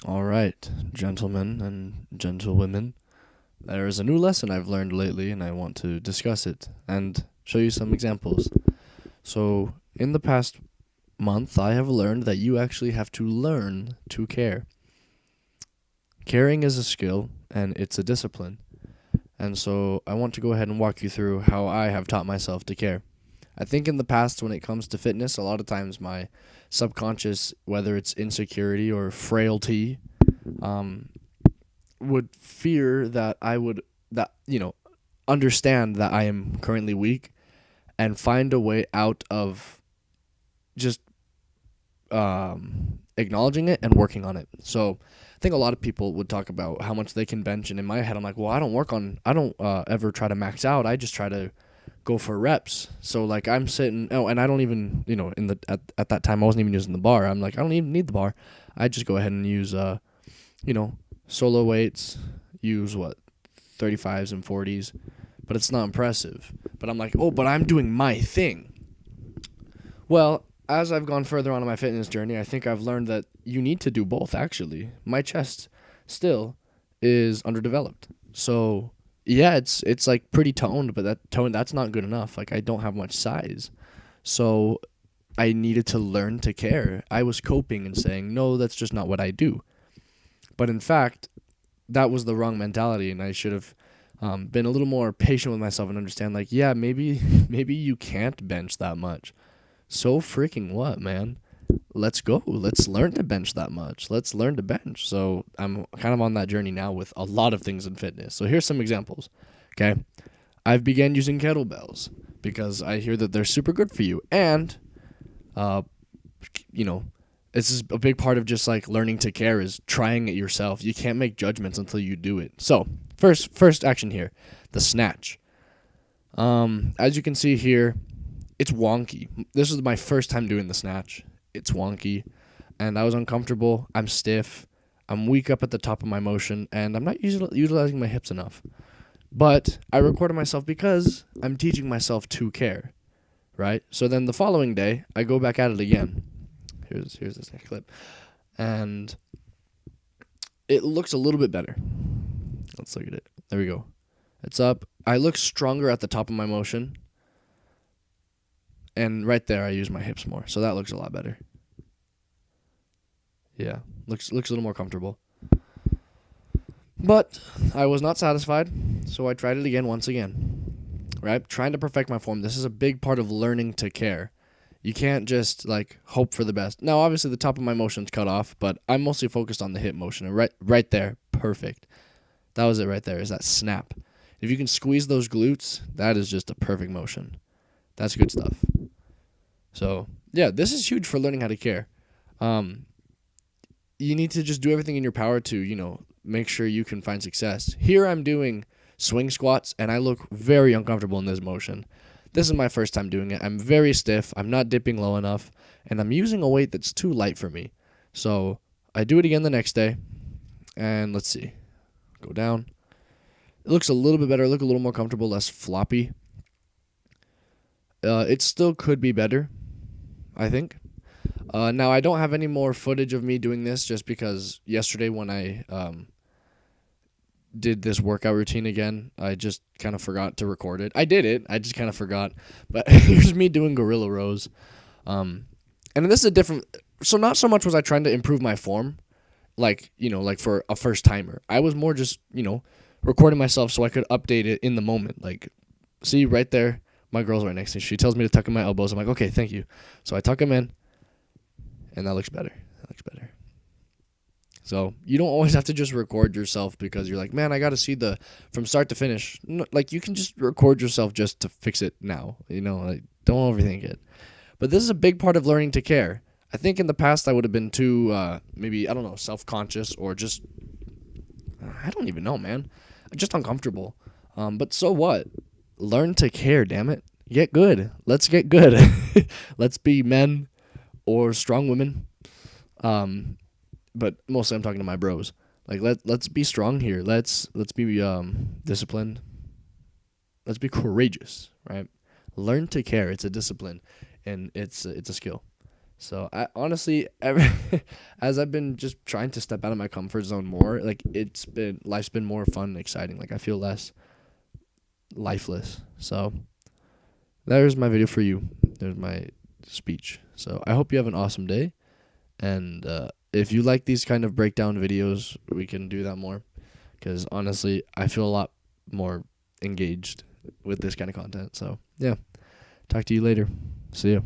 All right, gentlemen and gentlewomen, there is a new lesson I've learned lately, and I want to discuss it and show you some examples. So, in the past month, I have learned that you actually have to learn to care. Caring is a skill, and it's a discipline. And so, I want to go ahead and walk you through how I have taught myself to care. I think in the past, when it comes to fitness, a lot of times my subconscious, whether it's insecurity or frailty, um, would fear that I would that understand that I am currently weak and find a way out of just acknowledging it and working on it. So I think a lot of people would talk about how much they can bench, and in my head, I'm like, well, I don't ever try to max out. I just try to go for reps. So like I'm sitting, and I don't even in the at that time I wasn't even using the bar. I'm like I don't even need the bar. I just go ahead and use you know solo weights, use what 35s and 40s, but it's not impressive. But I'm like, oh, but I'm doing my thing. Well, as I've gone further on in my fitness journey, I think I've learned that you need to do both, actually. My chest still is underdeveloped. So, yeah, it's like pretty toned, but that's not good enough. Like I don't have much size. So, I needed to learn to care. I was coping and saying, "No, that's just not what I do." But in fact, that was the wrong mentality, and I should have been a little more patient with myself and understand, like, yeah, maybe maybe you can't bench that much. So freaking what, man? Let's go. Let's learn to bench that much. Let's learn to bench. So I'm kind of on that journey now with a lot of things in fitness. So here's some examples. Okay, I've began using kettlebells because I hear that they're super good for you, and uh, you know, this is a big part of just like learning to care is trying it yourself. You can't make judgments until you do it. So first action here, the snatch. As you can see here, it's wonky. This is my first time doing the snatch. It's wonky, and I was uncomfortable. I'm stiff. I'm weak up at the top of my motion, and I'm not utilizing my hips enough. But I recorded myself because I'm teaching myself to care, right? So then the following day, I go back at it again. Here's this next clip, and it looks a little bit better. Let's look at it. There we go. It's up. I look stronger at the top of my motion, and right there I use my hips more, so that looks a lot better. Yeah, looks a little more comfortable. But I was not satisfied, so I tried it again once again. Right? Trying to perfect my form. This is a big part of learning to care. You can't just like hope for the best. Now, obviously the top of my motion's cut off, but I'm mostly focused on the hip motion. And right there, perfect. That was it right there. Is that snap. If you can squeeze those glutes, that is just a perfect motion. That's good stuff. So, yeah, this is huge for learning how to care. Um, you need to just do everything in your power to, make sure you can find success. Here I'm doing swing squats, and I look very uncomfortable in this motion. This is my first time doing it. I'm very stiff. I'm not dipping low enough, and I'm using a weight that's too light for me. So I do it again the next day, and let's see. Go down. It looks a little bit better. I look a little more comfortable, less floppy. It still could be better, I think. Now, I don't have any more footage of me doing this just because yesterday when I did this workout routine again, I just kind of forgot to record it. I did it. I just kind of forgot. But here's me doing gorilla rows. And this is a different. So not so much was I trying to improve my form, like for a first timer. I was more just recording myself so I could update it in the moment. Like, see right there, my girl's right next to me. She tells me to tuck in my elbows. I'm like, okay, thank you. So I tuck them in, and that looks better. That looks better. So you don't always have to just record yourself because you're like, man, I got to see the from start to finish. No, like you can just record yourself just to fix it now. Like, don't overthink it. But this is a big part of learning to care. I think in the past I would have been too maybe I don't know self-conscious or just I don't even know, man, just uncomfortable. But so what? Learn to care. Damn it, get good. Let's get good. Let's be men or strong women. But mostly I'm talking to my bros. Like let's be strong here. Let's be disciplined. Let's be courageous, right? Learn to care. It's a discipline, and it's a skill. So I honestly, as I've been just trying to step out of my comfort zone more, like life's been more fun and exciting. Like I feel less lifeless. So there's my video for you. There's my speech. So I hope you have an awesome day. And if you like these kind of breakdown videos, we can do that more. Because honestly, I feel a lot more engaged with this kind of content. So yeah, talk to you later. See ya.